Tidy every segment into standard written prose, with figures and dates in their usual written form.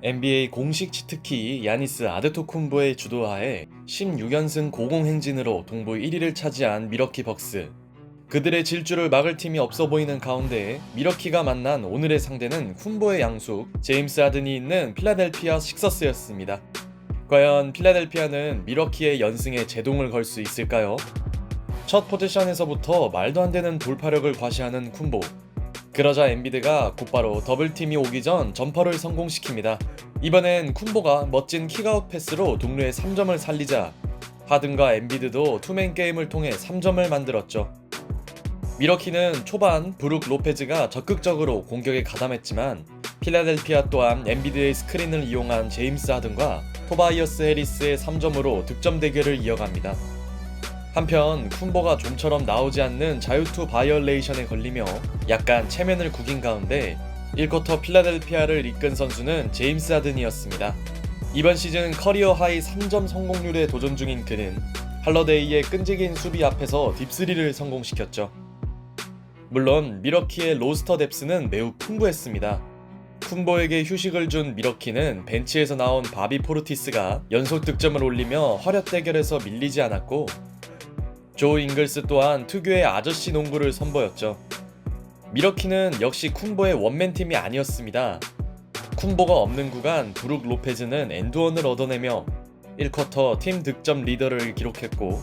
NBA 공식 치트키 야니스 아데토쿤보의 주도하에 16연승 고공행진으로 동부 1위를 차지한 미러키 벅스. 그들의 질주를 막을 팀이 없어 보이는 가운데 미러키가 만난 오늘의 상대는 쿤보의 양숙 제임스 하든이 있는 필라델피아 식서스였습니다. 과연 필라델피아는 미러키의 연승에 제동을 걸 수 있을까요? 첫 포지션에서부터 말도 안 되는 돌파력을 과시하는 쿤보. 그러자 엔비드가 곧바로 더블팀이 오기 전 점퍼를 성공시킵니다. 이번엔 쿤보가 멋진 킥아웃 패스로 동료의 3점을 살리자 하든과 엔비드도 투맨 게임을 통해 3점을 만들었죠. 미러키는 초반 브룩 로페즈가 적극적으로 공격에 가담했지만 필라델피아 또한 엔비드의 스크린을 이용한 제임스 하든과 토바이어스 해리스의 3점으로 득점 대결을 이어갑니다. 한편 쿤보가 좀처럼 나오지 않는 자유투 바이올레이션에 걸리며 약간 체면을 구긴 가운데 1쿼터 필라델피아를 이끈 선수는 제임스 하든이었습니다. 이번 시즌 커리어 하이 3점 성공률에 도전 중인 그는 할러데이의 끈질긴 수비 앞에서 딥3를 성공시켰죠. 물론 미러키의 로스터 뎁스는 매우 풍부했습니다. 쿤보에게 휴식을 준 미러키는 벤치에서 나온 바비 포르티스가 연속 득점을 올리며 화력 대결에서 밀리지 않았고 조 잉글스 또한 특유의 아저씨 농구를 선보였죠. 미러키는 역시 쿤보의 원맨팀이 아니었습니다. 쿤보가 없는 구간 브룩 로페즈는 엔드원을 얻어내며 1쿼터 팀 득점 리더를 기록했고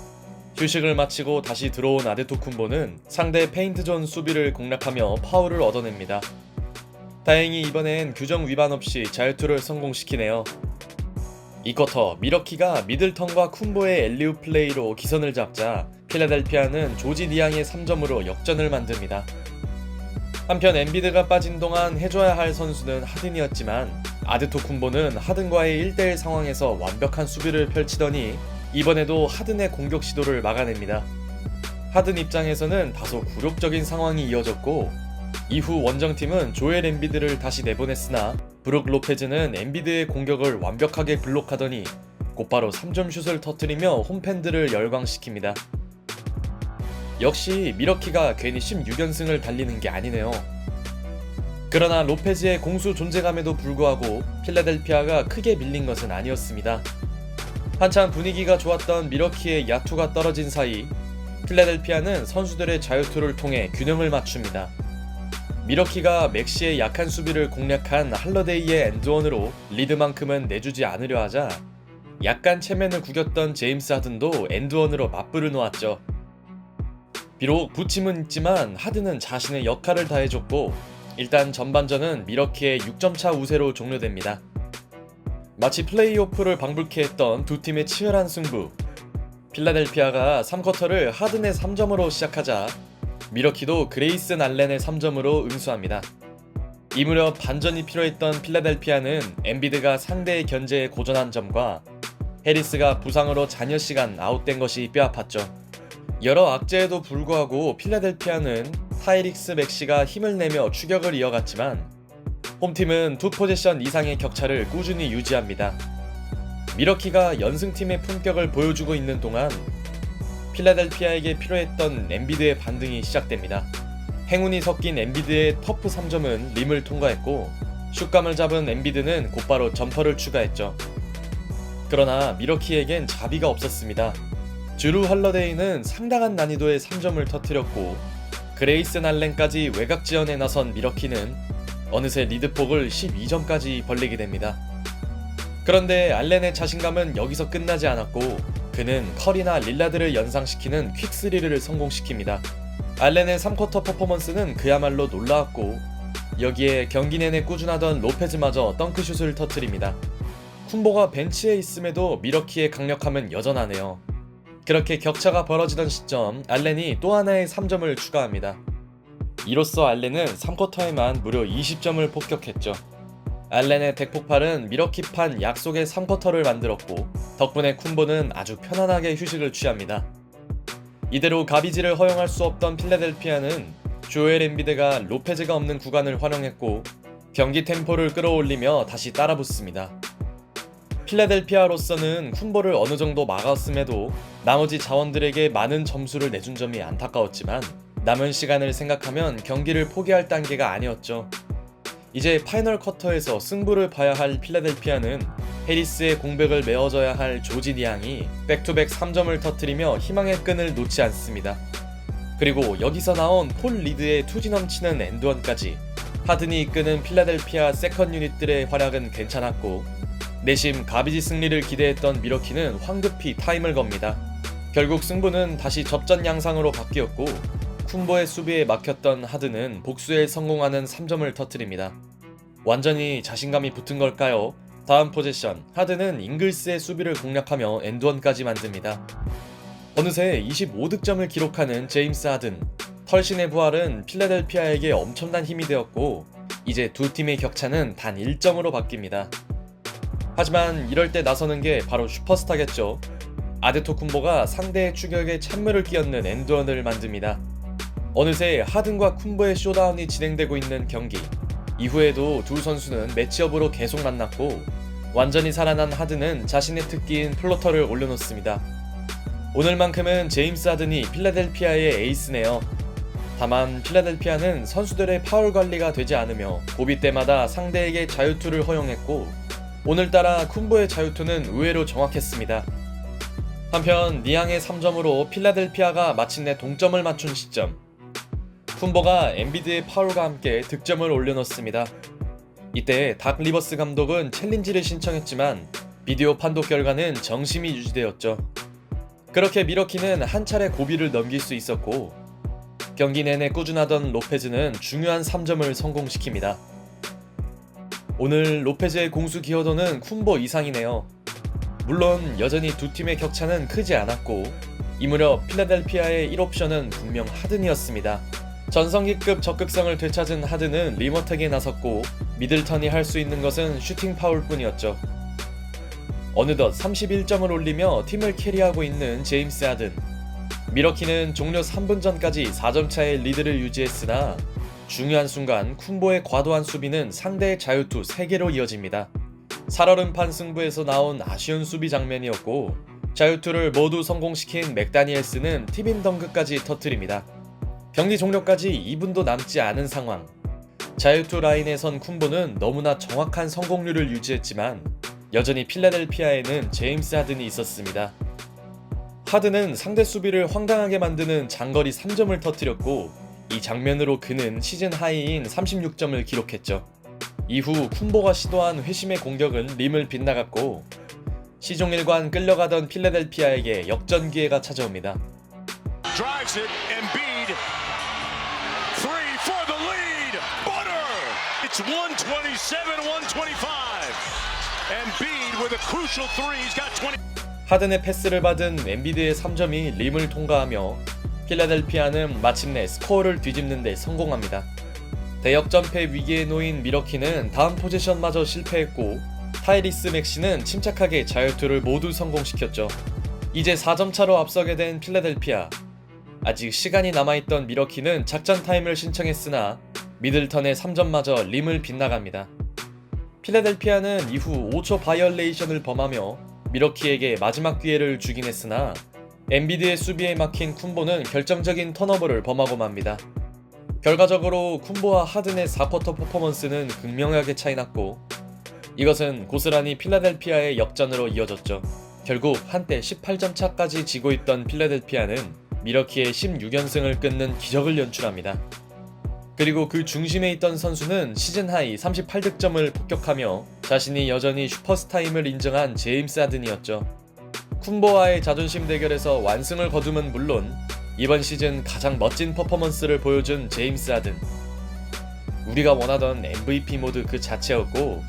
휴식을 마치고 다시 들어온 아데토쿤보는 상대 페인트존 수비를 공략하며 파울을 얻어냅니다. 다행히 이번엔 규정 위반 없이 자유투를 성공시키네요. 2쿼터 미러키가 미들턴과 쿤보의 엘리우 플레이로 기선을 잡자 필라델피아는 조지 니앙의 3점으로 역전을 만듭니다. 한편 엔비드가 빠진 동안 해줘야 할 선수는 하든이었지만 아데토쿤보는 하든과의 1대1 상황에서 완벽한 수비를 펼치더니 이번에도 하든의 공격 시도를 막아냅니다. 하든 입장에서는 다소 굴욕적인 상황이 이어졌고 이후 원정팀은 조엘 엔비드를 다시 내보냈으나 브룩 로페즈는 엔비드의 공격을 완벽하게 블록하더니 곧바로 3점 슛을 터뜨리며 홈팬들을 열광시킵니다. 역시 미러키가 괜히 16연승을 달리는 게 아니네요. 그러나 로페즈의 공수 존재감에도 불구하고 필라델피아가 크게 밀린 것은 아니었습니다. 한참 분위기가 좋았던 미러키의 야투가 떨어진 사이 필라델피아는 선수들의 자유투를 통해 균형을 맞춥니다. 미러키가 맥시의 약한 수비를 공략한 할러데이의 엔드원으로 리드만큼은 내주지 않으려 하자 약간 체면을 구겼던 제임스 하든도 엔드원으로 맞불을 놓았죠. 비록 부침은 있지만 하든은 자신의 역할을 다해줬고 일단 전반전은 미러키의 6점차 우세로 종료됩니다. 마치 플레이오프를 방불케 했던 두 팀의 치열한 승부. 필라델피아가 3쿼터를 하든의 3점으로 시작하자 미러키도 그레이슨 알렌의 3점으로 응수합니다. 이 무렵 반전이 필요했던 필라델피아는 엔비드가 상대의 견제에 고전한 점과 해리스가 부상으로 잔여 시간 아웃된 것이 뼈아팠죠. 여러 악재에도 불구하고 필라델피아는 타이릭스 맥시가 힘을 내며 추격을 이어갔지만 홈팀은 두 포지션 이상의 격차를 꾸준히 유지합니다. 미러키가 연승팀의 품격을 보여주고 있는 동안 필라델피아에게 필요했던 엔비드의 반등이 시작됩니다. 행운이 섞인 엔비드의 터프 3점은 림을 통과했고 슛감을 잡은 엔비드는 곧바로 점퍼를 추가했죠. 그러나 미러키에겐 자비가 없었습니다. 주루 할러데이는 상당한 난이도의 3점을 터뜨렸고 그레이슨 알렌까지 외곽 지원에 나선 미러키는 어느새 리드폭을 12점까지 벌리게 됩니다. 그런데 알렌의 자신감은 여기서 끝나지 않았고 그는 커리나 릴라드를 연상시키는 퀵3를 성공시킵니다. 알렌의 3쿼터 퍼포먼스는 그야말로 놀라웠고 여기에 경기 내내 꾸준하던 로페즈마저 덩크슛을 터뜨립니다. 쿤보가 벤치에 있음에도 미러키의 강력함은 여전하네요. 그렇게 격차가 벌어지던 시점 알렌이 또 하나의 3점을 추가합니다. 이로써 알렌은 3쿼터에만 무려 20점을 폭격했죠. 알렌의 대폭발은 미러키판 약속의 3쿼터를 만들었고 덕분에 쿤보는 아주 편안하게 휴식을 취합니다. 이대로 가비지를 허용할 수 없던 필라델피아는 조엘 엔비드가 로페즈가 없는 구간을 활용했고 경기 템포를 끌어올리며 다시 따라붙습니다. 필라델피아로서는 쿤보를 어느 정도 막았음에도 나머지 자원들에게 많은 점수를 내준 점이 안타까웠지만 남은 시간을 생각하면 경기를 포기할 단계가 아니었죠. 이제 파이널 쿼터에서 승부를 봐야 할 필라델피아는 해리스의 공백을 메워줘야 할 조지 니앙이 백투백 3점을 터뜨리며 희망의 끈을 놓지 않습니다. 그리고 여기서 나온 폴 리드의 투지 넘치는 엔드원까지 하든이 이끄는 필라델피아 세컨 유닛들의 활약은 괜찮았고 내심 가비지 승리를 기대했던 미러키는 황급히 타임을 겁니다. 결국 승부는 다시 접전 양상으로 바뀌었고 쿤보의 수비에 막혔던 하든은 복수에 성공하는 3점을 터뜨립니다. 완전히 자신감이 붙은 걸까요? 다음 포제션, 하든은 잉글스의 수비를 공략하며 엔드원까지 만듭니다. 어느새 25득점을 기록하는 제임스 하든. 털신의 부활은 필라델피아에게 엄청난 힘이 되었고 이제 두 팀의 격차는 단 1점으로 바뀝니다. 하지만 이럴 때 나서는 게 바로 슈퍼스타겠죠. 아데토쿤보가 상대의 추격에 찬물을 끼얹는 엔드원을 만듭니다. 어느새 하든과 쿤보의 쇼다운이 진행되고 있는 경기. 이후에도 두 선수는 매치업으로 계속 만났고 완전히 살아난 하든은 자신의 특기인 플로터를 올려놓습니다. 오늘만큼은 제임스 하든이 필라델피아의 에이스네요. 다만 필라델피아는 선수들의 파울 관리가 되지 않으며 고비 때마다 상대에게 자유투를 허용했고 오늘따라 쿤보의 자유투는 의외로 정확했습니다. 한편 니앙의 3점으로 필라델피아가 마침내 동점을 맞춘 시점, 쿤보가 엠비드의 파울과 함께 득점을 올려놓습니다. 이때 닥 리버스 감독은 챌린지를 신청했지만 비디오 판독 결과는 정심이 유지되었죠. 그렇게 미러키는 한 차례 고비를 넘길 수 있었고 경기 내내 꾸준하던 로페즈는 중요한 3점을 성공시킵니다. 오늘 로페즈의 공수 기여도는 쿤보 이상이네요. 물론 여전히 두 팀의 격차는 크지 않았고 이 무렵 필라델피아의 1옵션은 분명 하든이었습니다. 전성기급 적극성을 되찾은 하든은 리머텍에 나섰고 미들턴이 할 수 있는 것은 슈팅 파울뿐이었죠. 어느덧 31점을 올리며 팀을 캐리하고 있는 제임스 하든. 미러키는 종료 3분 전까지 4점 차의 리드를 유지했으나 중요한 순간 쿤보의 과도한 수비는 상대의 자유투 3개로 이어집니다. 살얼음판 승부에서 나온 아쉬운 수비 장면이었고 자유투를 모두 성공시킨 맥다니엘스는 티빈 덩크까지 터뜨립니다. 경기 종료까지 2분도 남지 않은 상황. 자유투 라인에 선 쿤보는 너무나 정확한 성공률을 유지했지만 여전히 필라델피아에는 제임스 하든이 있었습니다. 하든은 상대 수비를 황당하게 만드는 장거리 3점을 터뜨렸고 이 장면으로 그는 시즌 하이인 36점을 기록했죠. 이후 쿤보가 시도한 회심의 공격은 림을 빗나갔고 시종일관 끌려가던 필라델피아에게 역전 기회가 찾아옵니다. Drives it, Embiid. Three for the lead. Butter. It's 127-125. Embiid with a crucial three. He's got 20. 하든의 패스를 받은 엠비드의 3점이 림을 통과하며 필라델피아는 마침내 스코어를 뒤집는 데 성공합니다. 대역전패 위기에 놓인 미러키는 다음 포지션마저 실패했고 타이리스 맥시는 침착하게 자유투를 모두 성공시켰죠. 이제 4점 차로 앞서게 된 필라델피아. 아직 시간이 남아있던 미러키는 작전 타임을 신청했으나 미들턴의 3점마저 림을 빗나갑니다. 필라델피아는 이후 5초 바이올레이션을 범하며 미러키에게 마지막 기회를 주긴 했으나 엠비드의 수비에 막힌 쿤보는 결정적인 턴오버를 범하고 맙니다. 결과적으로 쿤보와 하든의 4쿼터 퍼포먼스는 극명하게 차이났고 이것은 고스란히 필라델피아의 역전으로 이어졌죠. 결국 한때 18점 차까지 지고 있던 필라델피아는 미러키의 16연승을 끊는 기적을 연출합니다. 그리고 그 중심에 있던 선수는 시즌 하이 38득점을 폭격하며 자신이 여전히 슈퍼스타임을 인정한 제임스 하든이었죠. 쿤보와의 자존심 대결에서 완승을 거둠은 물론 이번 시즌 가장 멋진 퍼포먼스를 보여준 제임스 하든. 우리가 원하던 MVP 모드 그 자체였고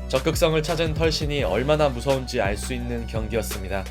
적극성을 찾은 털신이 얼마나 무서운지 알 수 있는 경기였습니다.